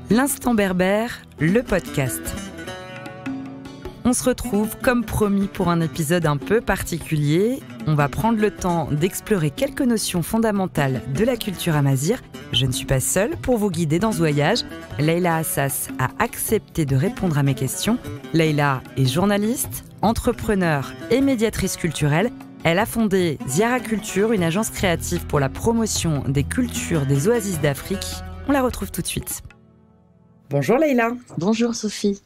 L'Instant Berbère, le podcast. On se retrouve comme promis pour un épisode un peu particulier. On va prendre le temps d'explorer quelques notions fondamentales de la culture amazigh. Je ne suis pas seule pour vous guider dans ce voyage. Leïla Assas a accepté de répondre à mes questions. Leïla est journaliste, entrepreneur et médiatrice culturelle. Elle a fondé Ziara Culture, une agence créative pour la promotion des cultures des oasis d'Afrique. On la retrouve tout de suite. Bonjour Leïla. Bonjour Sophie.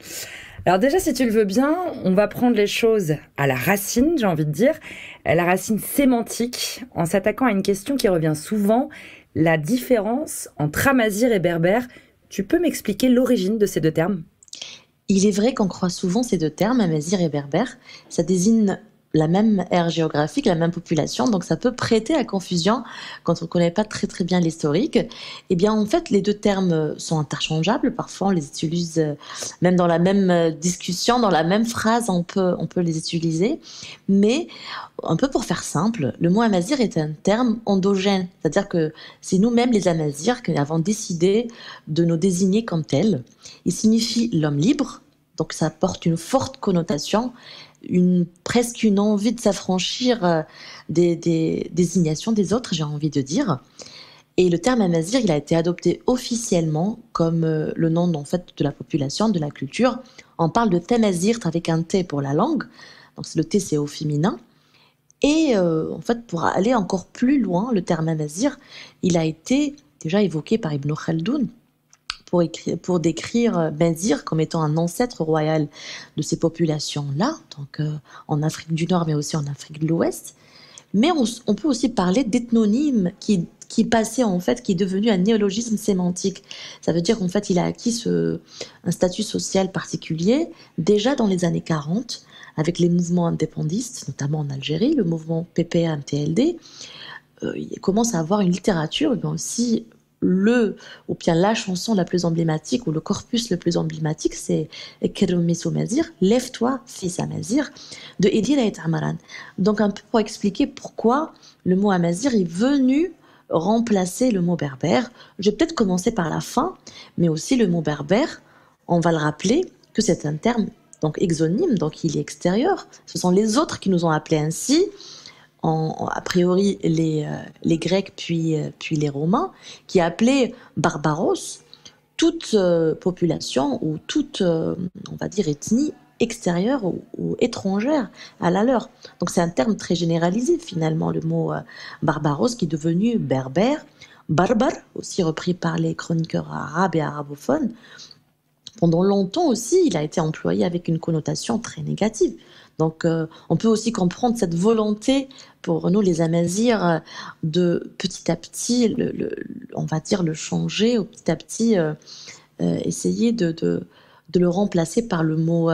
Alors déjà, si tu le veux bien, on va prendre les choses à la racine, j'ai envie de dire, la racine sémantique, en s'attaquant à une question qui revient souvent, la différence entre amazigh et berbère. Tu peux m'expliquer l'origine de ces deux termes ? Il est vrai qu'on croit souvent ces deux termes, amazigh et berbère. Ça désigne la même aire géographique, la même population, donc ça peut prêter à confusion quand on ne connaît pas très très bien l'historique. Eh bien, en fait, les deux termes sont interchangeables. Parfois, on les utilise même dans la même discussion, dans la même phrase, on peut les utiliser. Mais, un peu pour faire simple, le mot amazigh est un terme endogène, c'est-à-dire que c'est nous-mêmes les amazighs qui avons décidé de nous désigner comme tels. Il signifie l'homme libre, donc ça porte une forte connotation, presque une envie de s'affranchir des désignations des autres, j'ai envie de dire. Et le terme amazigh, il a été adopté officiellement comme le nom en fait, de la population, de la culture. On parle de tamazigh avec un T pour la langue, donc le T c'est au féminin. Et en fait, pour aller encore plus loin, le terme amazigh, il a été déjà évoqué par Ibn Khaldoun, pour décrire Mazir comme étant un ancêtre royal de ces populations-là, donc en Afrique du Nord, mais aussi en Afrique de l'Ouest. Mais on peut aussi parler d'ethnonyme qui passait en fait, qui est devenu un néologisme sémantique. Ça veut dire qu'en fait, il a acquis un statut social particulier déjà dans les années 40, avec les mouvements indépendistes, notamment en Algérie, le mouvement PPA-MTLD. Il commence à avoir une littérature, mais aussi ou bien la chanson la plus emblématique ou le corpus le plus emblématique, c'est Kermis Amazigh, Lève-toi, fils amazigh, de Edir et Amaran. Donc un peu pour expliquer pourquoi le mot amazigh est venu remplacer le mot berbère. Je vais peut-être commencer par la fin, mais aussi le mot berbère, on va le rappeler que c'est un terme donc exonyme, donc il est extérieur. Ce sont les autres qui nous ont appelés ainsi. A priori les Grecs puis les Romains, qui appelaient barbaros toute population ou toute, on va dire, ethnie extérieure ou étrangère à la leur. Donc c'est un terme très généralisé finalement, le mot barbaros qui est devenu berbère, barbare, aussi repris par les chroniqueurs arabes et arabophones. Pendant longtemps aussi, il a été employé avec une connotation très négative. Donc, on peut aussi comprendre cette volonté pour nous, les amazighs, de petit à petit, on va dire, le changer, ou petit à petit essayer de le remplacer par le mot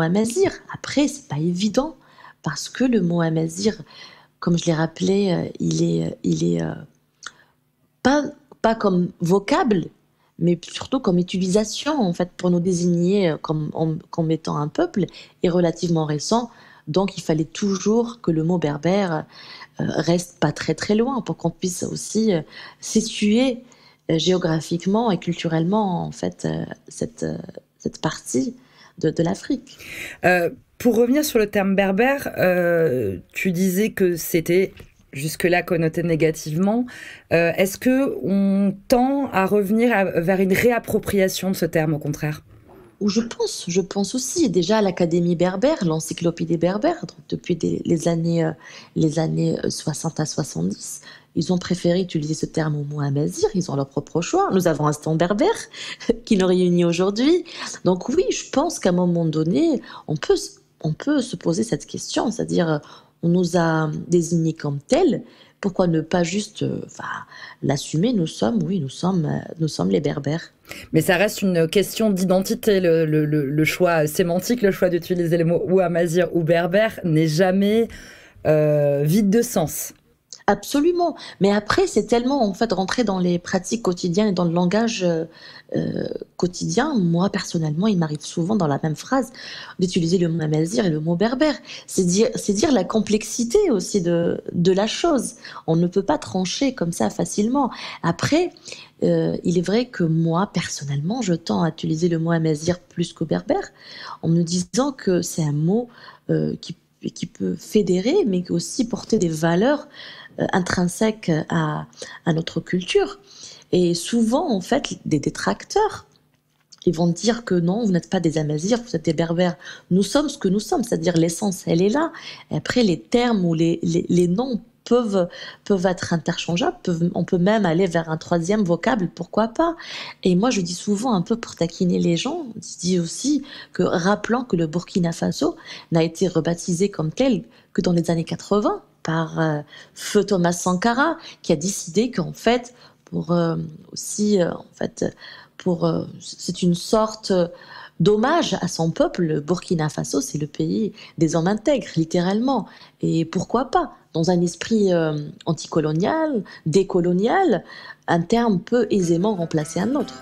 amazigh. Après, c'est pas évident parce que le mot amazigh, comme je l'ai rappelé, il est pas comme vocable, mais surtout comme utilisation, en fait, pour nous désigner comme étant un peuple, est relativement récent. Donc, il fallait toujours que le mot berbère reste pas très très loin pour qu'on puisse aussi situer géographiquement et culturellement, en fait, cette partie de l'Afrique. Pour revenir sur le terme berbère, tu disais que c'était jusque-là connoté négativement. Est-ce qu'on tend à revenir vers une réappropriation de ce terme, au contraire ? Ou je pense aussi déjà à l'Académie berbère, l'encyclopédie berbère, donc depuis les années 60 à 70. Ils ont préféré utiliser ce terme au mot amazigh, ils ont leur propre choix. Nous avons Instant Berbère qui nous réunit aujourd'hui. Donc oui, je pense qu'à un moment donné, on peut se poser cette question, c'est-à-dire on nous a désignés comme tels, pourquoi ne pas juste l'assumer? Nous sommes les Berbères. Mais ça reste une question d'identité. Le choix sémantique, le choix d'utiliser les mots ou amazigh ou berbère n'est jamais vide de sens. Absolument, mais après c'est tellement en fait rentré dans les pratiques quotidiennes et dans le langage, quotidien. Moi personnellement, il m'arrive souvent dans la même phrase d'utiliser le mot amazigh et le mot berbère. C'est dire la complexité aussi de la chose. On ne peut pas trancher comme ça facilement. Après, il est vrai que moi personnellement, je tends à utiliser le mot amazigh plus qu'au berbère, en me disant que c'est un mot, qui peut fédérer, mais aussi porter des valeurs intrinsèques à notre culture. Et souvent, en fait, des détracteurs, ils vont dire que non, vous n'êtes pas des Amazirs, vous êtes des Berbères. Nous sommes ce que nous sommes, c'est-à-dire l'essence, elle est là. Et après, les termes ou les noms peuvent être interchangeables, on peut même aller vers un troisième vocable, pourquoi pas. Et moi, je dis souvent, un peu pour taquiner les gens, je dis aussi que rappelant que le Burkina Faso n'a été rebaptisé comme tel que dans les années 80 par Feu Thomas Sankara, qui a décidé qu'en fait, pour aussi, en fait, c'est une sorte d'hommage à son peuple. Le Burkina Faso, c'est le pays des hommes intègres, littéralement. Et pourquoi pas? Dans un esprit anticolonial, décolonial, un terme peut aisément remplacer un autre.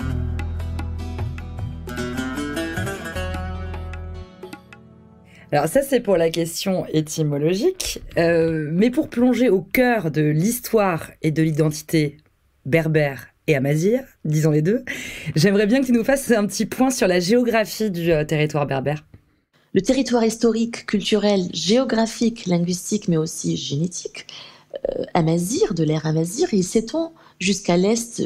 Alors ça, c'est pour la question étymologique. Mais pour plonger au cœur de l'histoire et de l'identité berbère et amazigh, disons les deux, j'aimerais bien que tu nous fasses un petit point sur la géographie du territoire berbère. Le territoire historique, culturel, géographique, linguistique, mais aussi génétique, amazigh, de l'ère amazigh, il s'étend jusqu'à l'est,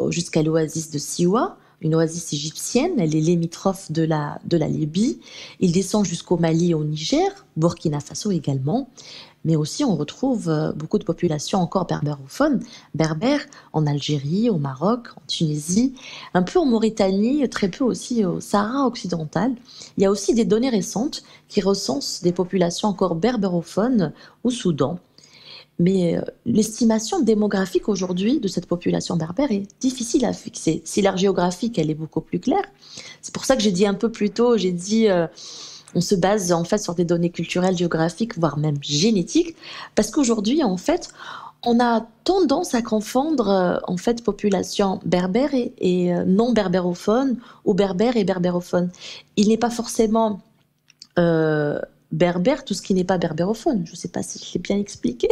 jusqu'à l'oasis de Siwa, une oasis égyptienne. Elle est limitrophe de la Libye. Il descend jusqu'au Mali et au Niger, Burkina Faso également. Mais aussi, on retrouve beaucoup de populations encore berbérophones, berbères en Algérie, au Maroc, en Tunisie, un peu en Mauritanie, très peu aussi au Sahara occidental. Il y a aussi des données récentes qui recensent des populations encore berbérophones au Soudan. Mais l'estimation démographique aujourd'hui de cette population berbère est difficile à fixer. Si l'ère géographique, elle est beaucoup plus claire. C'est pour ça que j'ai dit un peu plus tôt, j'ai dit on se base en fait sur des données culturelles, géographiques, voire même génétiques, parce qu'aujourd'hui, en fait, on a tendance à confondre en fait population berbère et non berbérophone, ou berbère et berbérophone. Il n'est pas forcément berbère tout ce qui n'est pas berbérophone. Je ne sais pas si je l'ai bien expliqué.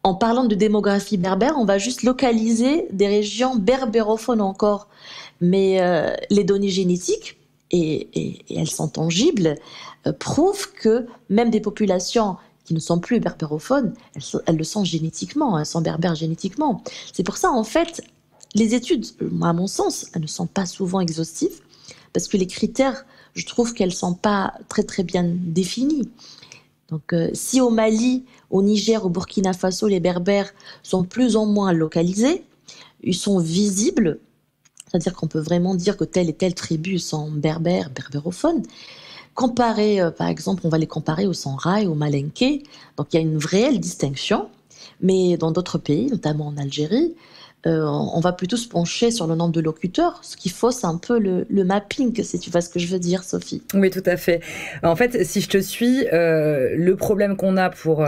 En parlant de démographie berbère, on va juste localiser des régions berbérophones encore. Mais les données génétiques, et elles sont tangibles, prouvent que même des populations qui ne sont plus berbérophones, elles le sont génétiquement, elles sont berbères génétiquement. C'est pour ça, en fait, les études, à mon sens, elles ne sont pas souvent exhaustives, parce que les critères, je trouve qu'elles ne sont pas très très bien définies. Donc si au Mali, au Niger, au Burkina Faso, les berbères sont plus ou moins localisés, ils sont visibles, c'est-à-dire qu'on peut vraiment dire que telle et telle tribu sont berbères, berbérophones. Comparé, par exemple, on va les comparer au Sanrail, au Malinké, donc il y a une réelle distinction, mais dans d'autres pays, notamment en Algérie, on va plutôt se pencher sur le nombre de locuteurs, ce qui fausse un peu le mapping, si tu vois ce que je veux dire, Sophie. Oui, tout à fait. En fait, si je te suis, le problème qu'on a pour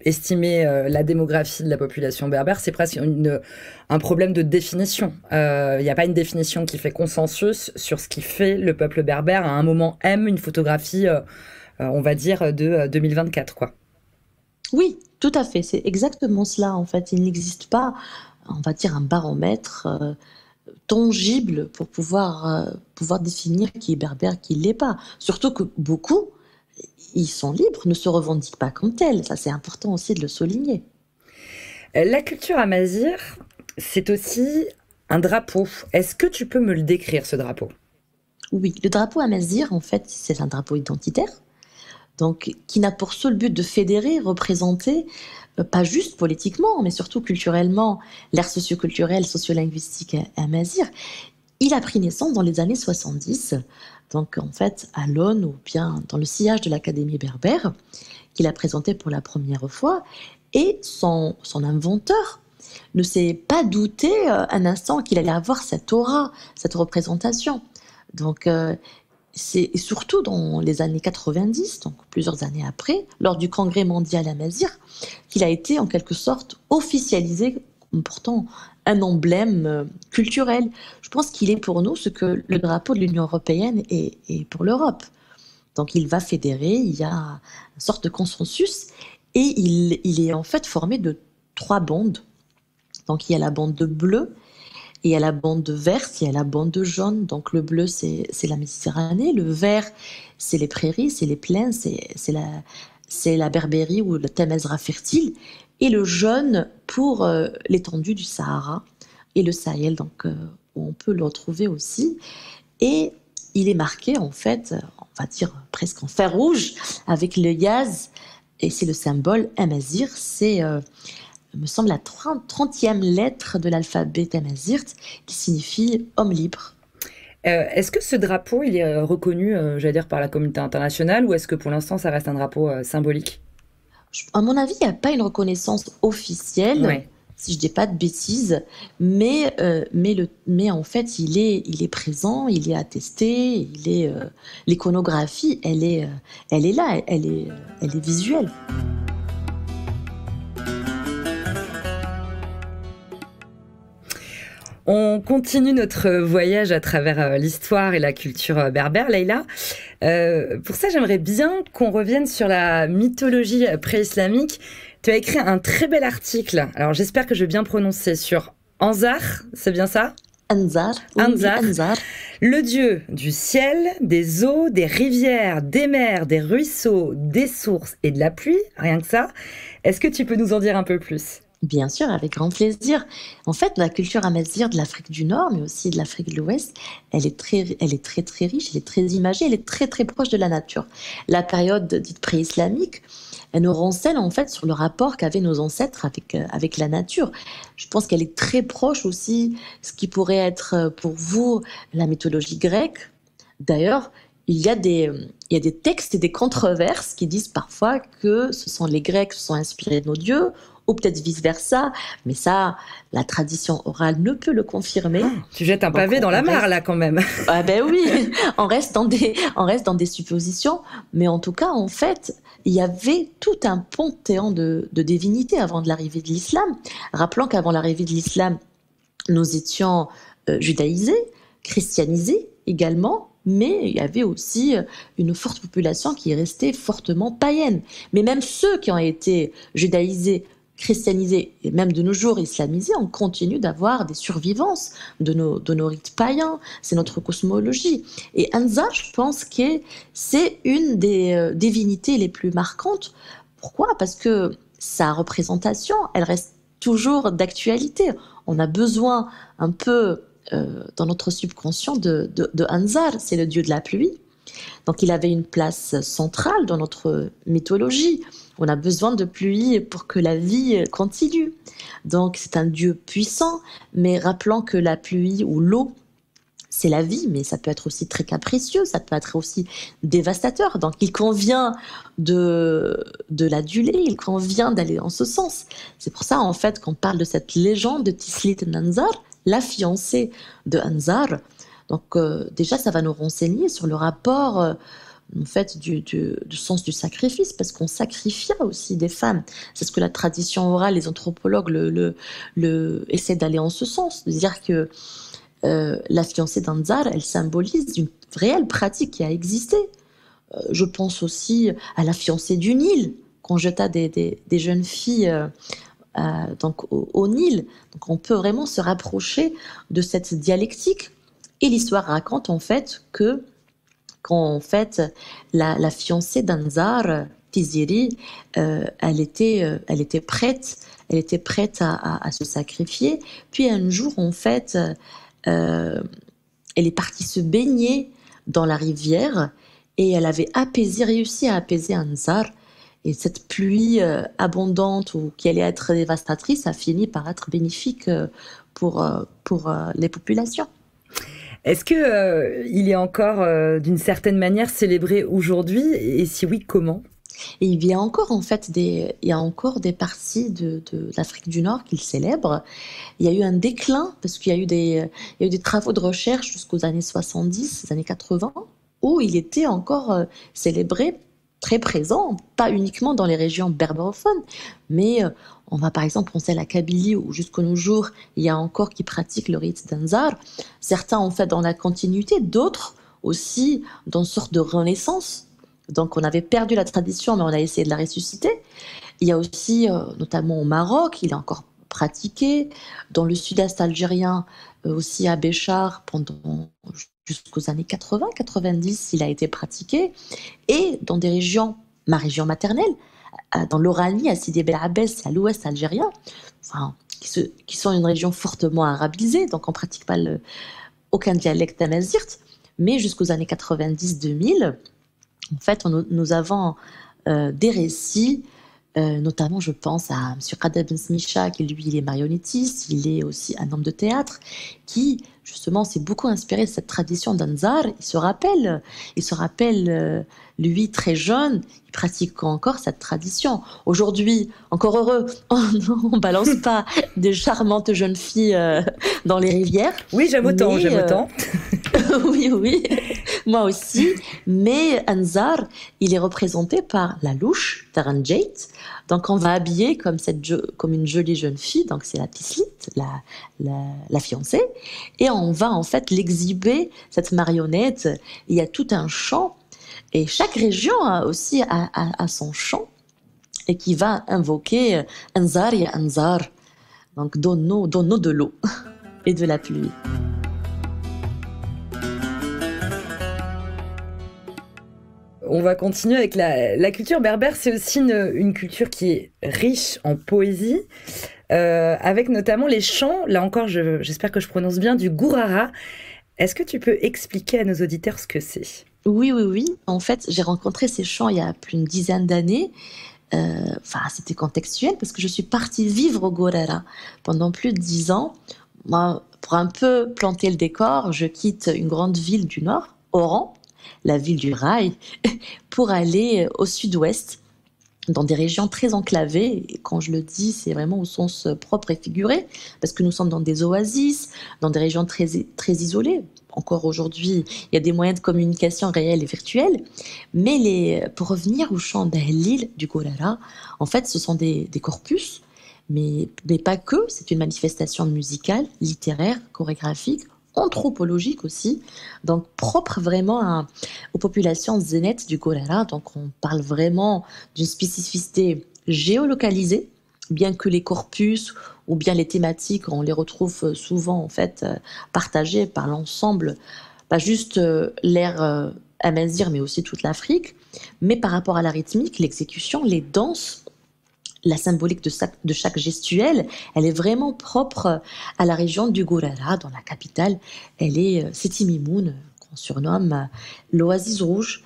estimer la démographie de la population berbère, c'est presque un problème de définition. Il n'y a pas une définition qui fait consensus sur ce qui fait le peuple berbère à un moment M, une photographie, on va dire, de 2024, quoi. Oui, tout à fait, c'est exactement cela, en fait. Il n'existe pas, on va dire, un baromètre tangible pour pouvoir définir qui est berbère, qui ne l'est pas. Surtout que beaucoup, ils sont libres, ne se revendiquent pas comme tels. Ça, c'est important aussi de le souligner. La culture amazigh, c'est aussi un drapeau. Est-ce que tu peux me le décrire, ce drapeau? Oui, le drapeau amazigh, en fait, c'est un drapeau identitaire, donc qui n'a pour seul but de fédérer, représenter, pas juste politiquement, mais surtout culturellement, l'ère socioculturelle, sociolinguistique amazigh. Il a pris naissance dans les années 70, donc en fait à l'aune ou bien dans le sillage de l'Académie berbère, qu'il a présenté pour la première fois, et son inventeur ne s'est pas douté un instant qu'il allait avoir cette aura, cette représentation. Donc et surtout dans les années 90, donc plusieurs années après, lors du Congrès mondial Amazigh, qu'il a été en quelque sorte officialisé comme pourtant un emblème culturel. Je pense qu'il est pour nous ce que le drapeau de l'Union européenne est pour l'Europe. Donc il va fédérer, il y a une sorte de consensus, et il est en fait formé de 3 bandes. Donc il y a la bande de bleu, et il y a la bande verte, il y a la bande de jaune. Donc le bleu, c'est la Méditerranée. Le vert, c'est les prairies, c'est les plaines, c'est la Berbérie ou le Temesra fertile. Et le jaune pour l'étendue du Sahara et le Sahel, donc où on peut le retrouver aussi. Et il est marqué, en fait, on va dire presque en fer rouge, avec le yaz, et c'est le symbole Amazigh. C'est me semble, la 30e lettre de l'alphabet amazigh, qui signifie homme libre. Est-ce que ce drapeau, il est reconnu, j'allais dire, par la communauté internationale, ou est-ce que pour l'instant, ça reste un drapeau symbolique ? À mon avis, il n'y a pas une reconnaissance officielle, Ouais. si je ne dis pas de bêtises, mais en fait, il est présent, il est attesté, l'iconographie, elle est là, elle est visuelle. On continue notre voyage à travers l'histoire et la culture berbère, Leïla. Pour ça, j'aimerais bien qu'on revienne sur la mythologie pré-islamique. Tu as écrit un très bel article, alors j'espère que je vais bien prononcer, sur Anzar, c'est bien ça ? Anzar, oui, Anzar, Anzar, le dieu du ciel, des eaux, des rivières, des mers, des ruisseaux, des sources et de la pluie, rien que ça. Est-ce que tu peux nous en dire un peu plus ? Bien sûr, avec grand plaisir. En fait, la culture amazigh de l'Afrique du Nord, mais aussi de l'Afrique de l'Ouest, elle est très riche, elle est très imagée, elle est très très proche de la nature. La période dite pré-islamique, elle nous renseigne en fait sur le rapport qu'avaient nos ancêtres avec la nature. Je pense qu'elle est très proche aussi, ce qui pourrait être pour vous la mythologie grecque. D'ailleurs, il y a des textes et des controverses qui disent parfois que ce sont les Grecs qui se sont inspirés de nos dieux, ou peut-être vice-versa, mais ça, la tradition orale ne peut le confirmer. Tu jettes un pavé dans la mare, là, quand même. Ah ben oui, on reste dans des suppositions, mais en tout cas, en fait, il y avait tout un panthéon de divinités avant de l'arrivée de l'islam. Rappelons qu'avant l'arrivée de l'islam, nous étions judaïsés, christianisés également, mais il y avait aussi une forte population qui est restée fortement païenne. Mais même ceux qui ont été judaïsés, christianisés et même de nos jours islamisés, on continue d'avoir des survivances de nos rites païens. C'est notre cosmologie. Et Anzar, je pense que c'est une des divinités les plus marquantes. Pourquoi ? Parce que sa représentation, elle reste toujours d'actualité. On a besoin un peu dans notre subconscient de Anzar, c'est le dieu de la pluie. Donc il avait une place centrale dans notre mythologie. On a besoin de pluie pour que la vie continue. Donc c'est un dieu puissant, mais rappelons que la pluie ou l'eau, c'est la vie, mais ça peut être aussi très capricieux, ça peut être aussi dévastateur. Donc il convient de l'aduler, il convient d'aller en ce sens. C'est pour ça en fait qu'on parle de cette légende de Tislit Anzar, la fiancée de Anzar. Donc déjà, ça va nous renseigner sur le rapport en fait, du sens du sacrifice, parce qu'on sacrifiait aussi des femmes. C'est ce que la tradition orale, les anthropologues essaient d'aller en ce sens, de dire que la fiancée d'Anzar, elle symbolise une réelle pratique qui a existé. Je pense aussi à la fiancée du Nil, qu'on jeta des jeunes filles donc au Nil. Donc on peut vraiment se rapprocher de cette dialectique. Et l'histoire raconte en fait que quand en fait la fiancée d'Anzar, Tiziri, elle était prête à se sacrifier. Puis un jour en fait, elle est partie se baigner dans la rivière et elle avait réussi à apaiser Anzar. Et cette pluie abondante ou qui allait être dévastatrice a fini par être bénéfique pour les populations. Est-ce qu'il est encore, d'une certaine manière, célébré aujourd'hui ? Et si oui, comment ? Et il y a encore en fait des parties de l'Afrique du Nord qu'il célèbre. Il y a eu un déclin parce qu'il y a eu des travaux de recherche jusqu'aux années 70, années 80, où il était encore célébré, très présent, pas uniquement dans les régions berbérophones, mais on va par exemple penser à la Kabylie, où jusqu'à nos jours, il y a encore qui pratiquent le rite d'Anzar. Certains ont fait dans la continuité, d'autres aussi dans une sorte de renaissance. Donc on avait perdu la tradition, mais on a essayé de la ressusciter. Il y a aussi, notamment au Maroc, il est encore pratiqué. Dans le sud-est algérien, aussi à Béchar, pendant jusqu'aux années 80-90, il a été pratiqué. Et dans des régions, ma région maternelle, dans l'Oranie, à Sidi Bel Abbès, à l'ouest algérien, enfin, qui sont une région fortement arabisée, donc on ne pratique pas aucun dialecte amazirt, mais jusqu'aux années 90-2000, en fait, nous avons des récits, notamment je pense à M. Qadar Ben Smicha, qui lui il est marionnettiste, il est aussi un homme de théâtre, qui justement s'est beaucoup inspiré de cette tradition d'Anzar. Il se rappelle, lui très jeune, il pratique encore cette tradition. Aujourd'hui, encore heureux, on ne balance pas de charmantes jeunes filles dans les rivières. Oui, j'aime autant. Oui, oui, moi aussi. Mais Anzar, il est représenté par la louche, Taranjait. Donc on va habiller comme une jolie jeune fille, donc c'est la tislite, la fiancée, et on va en fait l'exhiber, cette marionnette. Il y a tout un chant, et chaque région a son chant, et qui va invoquer Anzar ya Anzar, donc donne-nous de l'eau et de la pluie. On va continuer avec la culture berbère. C'est aussi une culture qui est riche en poésie, avec notamment les chants, là encore j'espère que je prononce bien, du Gourara. Est-ce que tu peux expliquer à nos auditeurs ce que c'est ? Oui. En fait, j'ai rencontré ces chants il y a plus d'une dizaine d'années. C'était contextuel parce que je suis partie vivre au Gourara pendant plus de 10 ans. Moi, pour un peu planter le décor, je quitte une grande ville du nord, Oran, la ville du rail, pour aller au sud-ouest, dans des régions très enclavées. Et quand je le dis, c'est vraiment au sens propre et figuré, parce que nous sommes dans des oasis, dans des régions très, très isolées. Encore aujourd'hui, il y a des moyens de communication réels et virtuels. Mais pour revenir au chant d'Ahlil, du Gourara, en fait, ce sont des corpus, mais pas que. C'est une manifestation musicale, littéraire, chorégraphique, anthropologique aussi, donc propre vraiment aux populations zénètes du Gourara. Donc on parle vraiment d'une spécificité géolocalisée, bien que les corpus ou bien les thématiques, on les retrouve souvent en fait partagées par l'ensemble, pas juste l'ère amazigh, mais aussi toute l'Afrique. Mais par rapport à la rythmique, l'exécution, les danses, la symbolique de chaque gestuelle, elle est vraiment propre à la région du Gourara, dans la capitale. Elle est Sidi Mimoun, qu'on surnomme l'oasis rouge.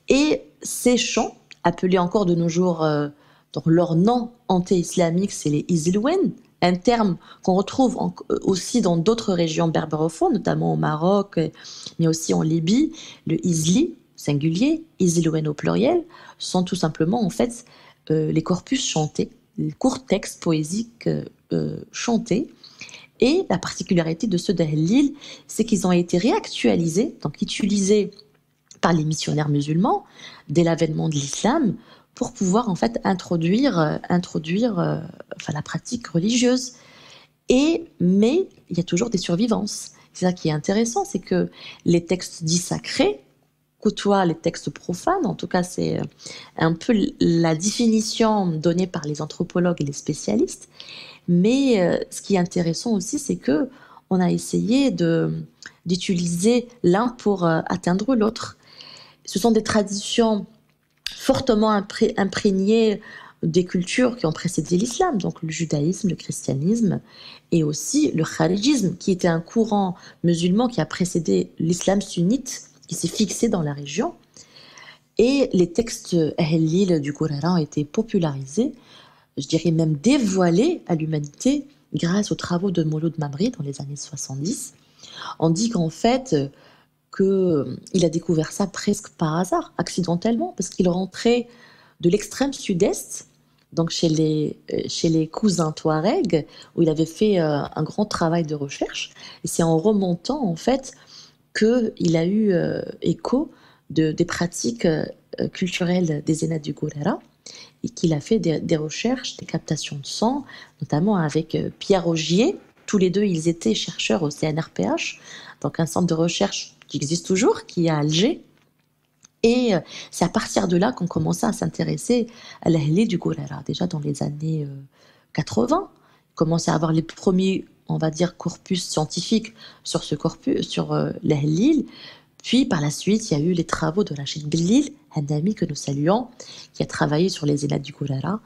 Et ces chants, appelés encore de nos jours, dans leur nom anté-islamique, c'est les Izilwen, un terme qu'on retrouve aussi dans d'autres régions berbérophones, notamment au Maroc, mais aussi en Libye. Le Izli, singulier, Izilwen au pluriel, sont tout simplement en fait les corpus chantés, les courts textes poésiques chantés. Et la particularité de ceux d'Ahlil, c'est qu'ils ont été réactualisés, donc utilisés par les missionnaires musulmans dès l'avènement de l'islam, pour pouvoir en fait introduire la pratique religieuse. Mais il y a toujours des survivances. C'est ça qui est intéressant, c'est que les textes dits sacrés côtoient les textes profanes. En tout cas, c'est un peu la définition donnée par les anthropologues et les spécialistes. Mais ce qui est intéressant aussi, c'est que on a essayé d'utiliser l'un pour atteindre l'autre. Ce sont des traditions fortement imprégnées des cultures qui ont précédé l'islam, donc le judaïsme, le christianisme, et aussi le kharijisme, qui était un courant musulman qui a précédé l'islam sunnite, qui s'est fixé dans la région. Et les textes Ahlil du Gourara ont été popularisés, je dirais même dévoilés à l'humanité grâce aux travaux de Mouloud Mamri dans les années 70. On dit qu'en fait, qu'il a découvert ça presque par hasard, accidentellement, parce qu'il rentrait de l'extrême sud-est, donc chez les cousins Touareg, où il avait fait un grand travail de recherche. Et c'est en remontant, en fait, qu'il a eu écho des pratiques culturelles des Zénats du Gourara et qu'il a fait des recherches, des captations de sang, notamment avec Pierre Augier. Tous les deux, ils étaient chercheurs au CNRPH, donc un centre de recherche qui existe toujours, qui est à Alger. Et c'est à partir de là qu'on commençait à s'intéresser à l'Ahlil du Gourara. Déjà dans les années 80, on commençait à avoir les premiers, on va dire, corpus scientifiques sur ce corpus, sur l'Ahlil. Puis par la suite, il y a eu les travaux de Rachid Bellil, un ami que nous saluons, qui a travaillé sur les Zénats du Gourara,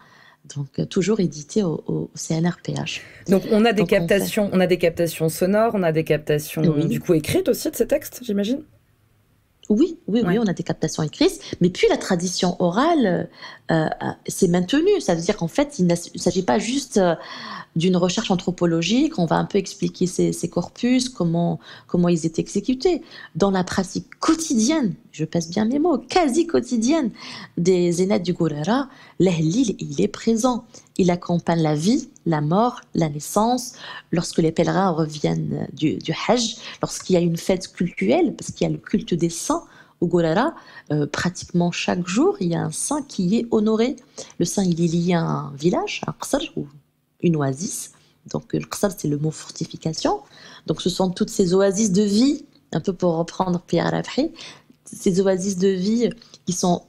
donc toujours édité au CNRPH. Donc on a des captations, on a des captations sonores, on a des captations du coup écrites aussi de ces textes, j'imagine. Oui, on a des captations écrites, mais puis la tradition orale s'est maintenue. Ça veut dire qu'en fait, il ne s'agit pas juste d'une recherche anthropologique, on va un peu expliquer ces corpus, comment ils étaient exécutés. Dans la pratique quotidienne, je pèse bien mes mots, quasi quotidienne des Zénats du Gourara, l'Ahlil, il est présent. Il accompagne la vie, la mort, la naissance, lorsque les pèlerins reviennent du Hajj, lorsqu'il y a une fête cultuelle, parce qu'il y a le culte des saints au Gourara, pratiquement chaque jour, il y a un saint qui est honoré. Le saint, il est lié à un village, un qasr, ou une oasis. Donc le qasr, c'est le mot fortification. Donc ce sont toutes ces oasis de vie, un peu pour reprendre Pierre Rabhi, ces oasis de vie qui sont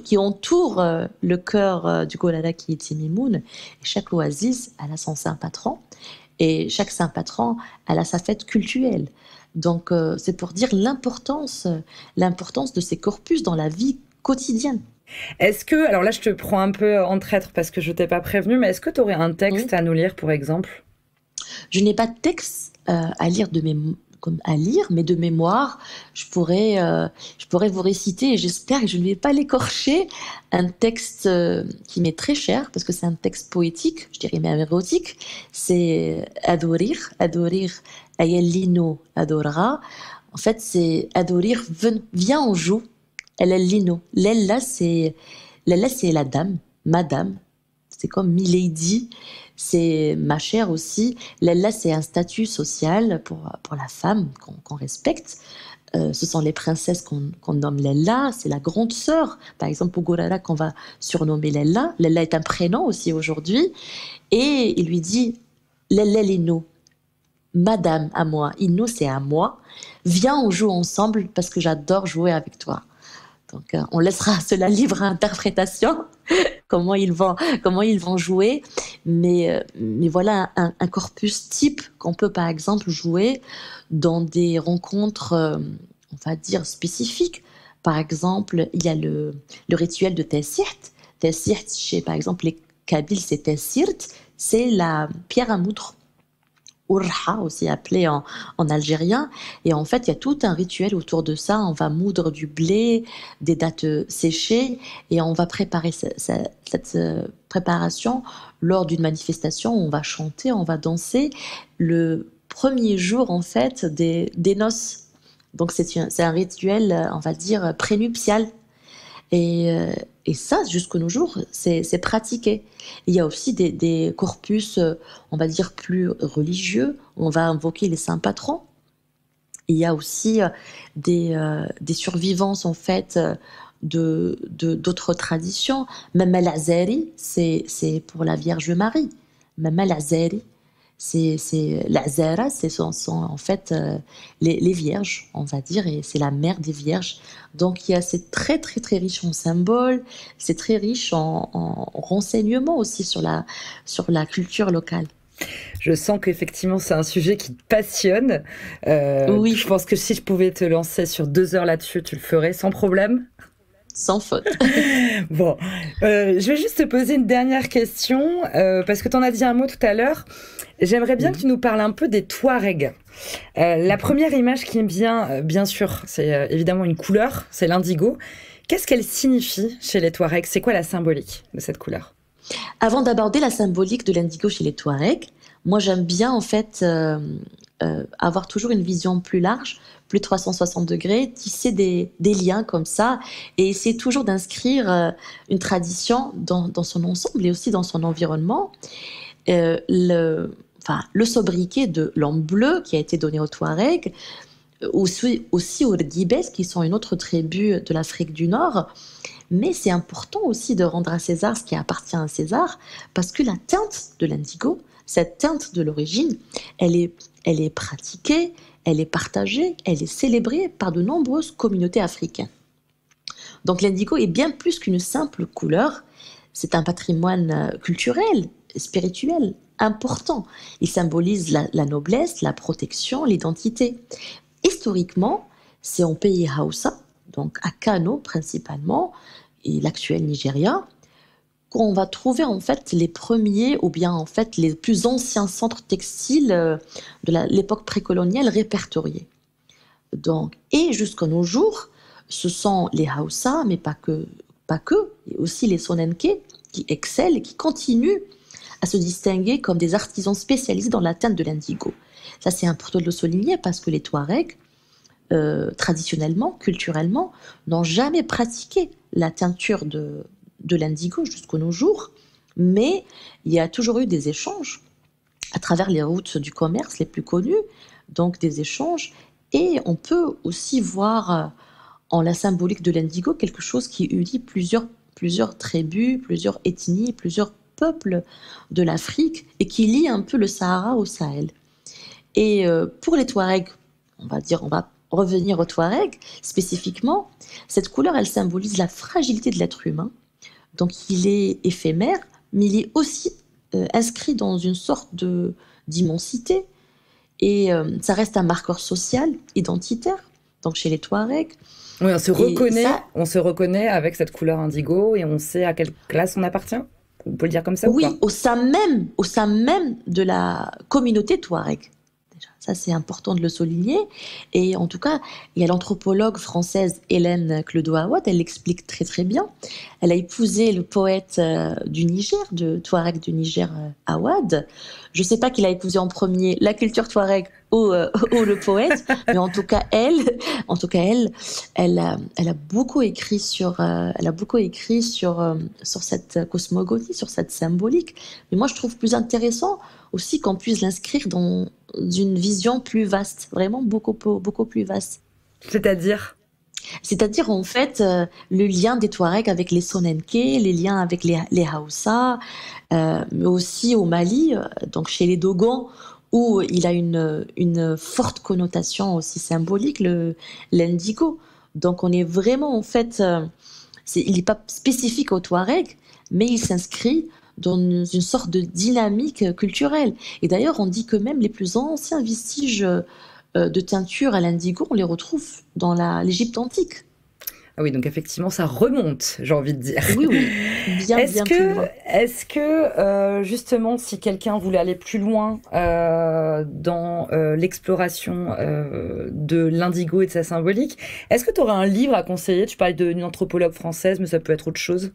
qui entourent le cœur du Gourara qui est Timimoun. Et chaque oasis, elle a son saint patron. Et chaque saint patron, elle a sa fête cultuelle. Donc c'est pour dire l'importance de ces corpus dans la vie quotidienne. Est-ce que, alors là je te prends un peu en traître parce que je t'ai pas prévenu, mais est-ce que tu aurais un texte à nous lire, pour exemple ? Je n'ai pas de texte à lire mais de mémoire, je pourrais vous réciter, et j'espère que je ne vais pas l'écorcher, un texte qui m'est très cher, parce que c'est un texte poétique, je dirais même érotique, c'est Adorir, Ayelino adorera. En fait, c'est Adorir, viens on joue, Ayelino. Lella, c'est la dame, madame, c'est comme Milady, c'est ma chère aussi. Lella, c'est un statut social pour la femme qu'on respecte. Ce sont les princesses qu'on nomme Lella, c'est la grande sœur. Par exemple, au Gourara, qu'on va surnommer Lella. Lella est un prénom aussi aujourd'hui. Et il lui dit, Lella Lino, madame à moi, Inno c'est à moi. Viens, on joue ensemble parce que j'adore jouer avec toi. Donc, on laissera cela libre à interprétation, comment ils vont jouer. Mais voilà un corpus type qu'on peut, par exemple, jouer dans des rencontres, on va dire, spécifiques. Par exemple, il y a le rituel de Tessirt. Tessirt, chez, par exemple, les Kabyles, c'est Tessirt, c'est la pierre à moudre. Urha, aussi appelé en algérien. Et en fait, il y a tout un rituel autour de ça. On va moudre du blé, des dattes séchées, et on va préparer cette préparation lors d'une manifestation. On va chanter, on va danser le premier jour, en fait, des noces. Donc, c'est un rituel, on va dire, prénuptial. Et ça, jusqu'à nos jours, c'est pratiqué. Il y a aussi des corpus, on va dire, plus religieux. On va invoquer les saints patrons. Il y a aussi des survivances, en fait, d'autres traditions. Même al-Azari, c'est pour la Vierge Marie. Même al-Azari, l'Azara, ce sont en fait les vierges, on va dire, et c'est la mère des vierges. Donc c'est très très très riche en symboles, c'est très riche en renseignements aussi sur la culture locale. Je sens qu'effectivement c'est un sujet qui te passionne. Oui. Je pense que si je pouvais te lancer sur 2 heures là-dessus, tu le ferais sans problème. Sans faute. Bon, je vais juste te poser une dernière question, parce que tu en as dit un mot tout à l'heure. J'aimerais bien que tu nous parles un peu des Touaregs. La première image qui me vient, bien sûr, c'est évidemment une couleur, c'est l'indigo. Qu'est-ce qu'elle signifie chez les Touaregs ? C'est quoi la symbolique de cette couleur ? Avant d'aborder la symbolique de l'indigo chez les Touaregs, moi j'aime bien en fait avoir toujours une vision plus large, plus 360 degrés, tisser des liens comme ça et essayer toujours d'inscrire une tradition dans son ensemble et aussi dans son environnement. Le sobriquet de l'homme bleu qui a été donné aux Touaregs aussi aux Guibès, qui sont une autre tribu de l'Afrique du Nord. Mais c'est important aussi de rendre à César ce qui appartient à César, parce que la teinte de l'indigo, cette teinte de l'origine, elle est pratiquée, elle est partagée, elle est célébrée par de nombreuses communautés africaines. Donc l'indigo est bien plus qu'une simple couleur, c'est un patrimoine culturel, spirituel, important. Il symbolise la noblesse, la protection, l'identité. Historiquement, c'est en pays Hausa, donc à Kano principalement, et l'actuel Nigeria, qu'on va trouver en fait les premiers ou bien en fait les plus anciens centres textiles de l'époque précoloniale répertoriés. Donc, et jusqu'à nos jours, ce sont les Hausa, mais pas que, et aussi les Sonenke qui excellent et qui continuent à se distinguer comme des artisans spécialisés dans la teinte de l'indigo. Ça, c'est important de le souligner parce que les Touaregs, traditionnellement, culturellement, n'ont jamais pratiqué la teinture de l'indigo jusqu'à nos jours, mais il y a toujours eu des échanges à travers les routes du commerce les plus connues, donc des échanges, et on peut aussi voir en la symbolique de l'indigo quelque chose qui unit plusieurs tribus, plusieurs ethnies, plusieurs peuples de l'Afrique, et qui lie un peu le Sahara au Sahel. Et pour les Touaregs, on va revenir aux Touaregs spécifiquement, cette couleur, elle symbolise la fragilité de l'être humain. Donc il est éphémère, mais il est aussi inscrit dans une sorte d'immensité. Et ça reste un marqueur social, identitaire, donc chez les Touaregs. Oui, on se reconnaît avec cette couleur indigo et on sait à quelle classe on appartient. On peut le dire comme ça, oui, ou pas? au sein même de la communauté Touareg. Ça, c'est important de le souligner. Et en tout cas, il y a l'anthropologue française Hélène Cleudeau-Awad, elle l'explique très très bien. Elle a épousé le poète du Niger, de Touareg du Niger, Awad. Je ne sais pas qui l'a épousé en premier, la culture Touareg ou le poète, mais en tout cas, elle a beaucoup écrit sur cette cosmogonie, sur cette symbolique. Mais moi, je trouve plus intéressant aussi qu'on puisse l'inscrire dans une vision plus vaste, vraiment beaucoup plus vaste. C'est-à-dire en fait le lien des Touaregs avec les Sonenke, les liens avec les Hausa, mais aussi au Mali, donc chez les Dogons, où il a une forte connotation aussi symbolique, l'indigo. Donc on est vraiment en fait, il n'est pas spécifique aux Touaregs, mais il s'inscrit dans une sorte de dynamique culturelle. Et d'ailleurs, on dit que même les plus anciens vestiges de teinture à l'indigo, on les retrouve dans l'Égypte antique. Ah oui, donc effectivement, ça remonte, j'ai envie de dire. Oui, bien plus loin. Est-ce que justement, si quelqu'un voulait aller plus loin dans l'exploration de l'indigo et de sa symbolique, est-ce que tu aurais un livre à conseiller? Tu parlais d'une anthropologue française, mais ça peut être autre chose.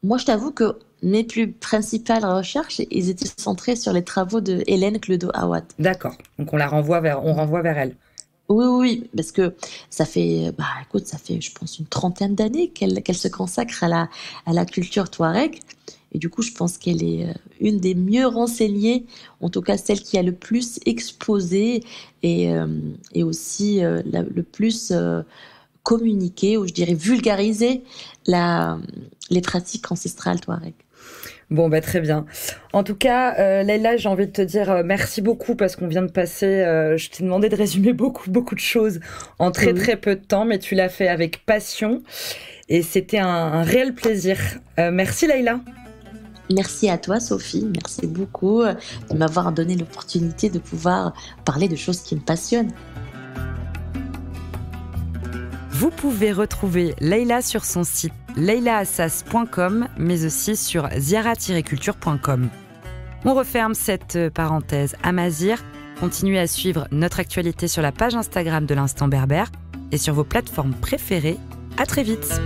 Moi, je t'avoue que mes plus principales recherches, ils étaient centrés sur les travaux de Hélène Cleudeau-Awad. D'accord. Donc on renvoie vers elle. Oui, parce que ça fait, je pense, une trentaine d'années qu'elle se consacre à la culture touareg. Et du coup, je pense qu'elle est une des mieux renseignées, en tout cas celle qui a le plus exposé et aussi le plus communiqué, ou je dirais vulgarisé, les pratiques ancestrales touareg. Bon, très bien. En tout cas, Leïla, j'ai envie de te dire merci beaucoup parce qu'on vient de passer... je t'ai demandé de résumer beaucoup de choses en très peu de temps, mais tu l'as fait avec passion et c'était un réel plaisir. Merci Leïla. Merci à toi Sophie, merci beaucoup de m'avoir donné l'opportunité de pouvoir parler de choses qui me passionnent. Vous pouvez retrouver Leïla sur son site leïlaassas.com, mais aussi sur ziara-culture.com. On referme cette parenthèse Amazir. Continuez à suivre notre actualité sur la page Instagram de l'Instant Berbère et sur vos plateformes préférées. À très vite.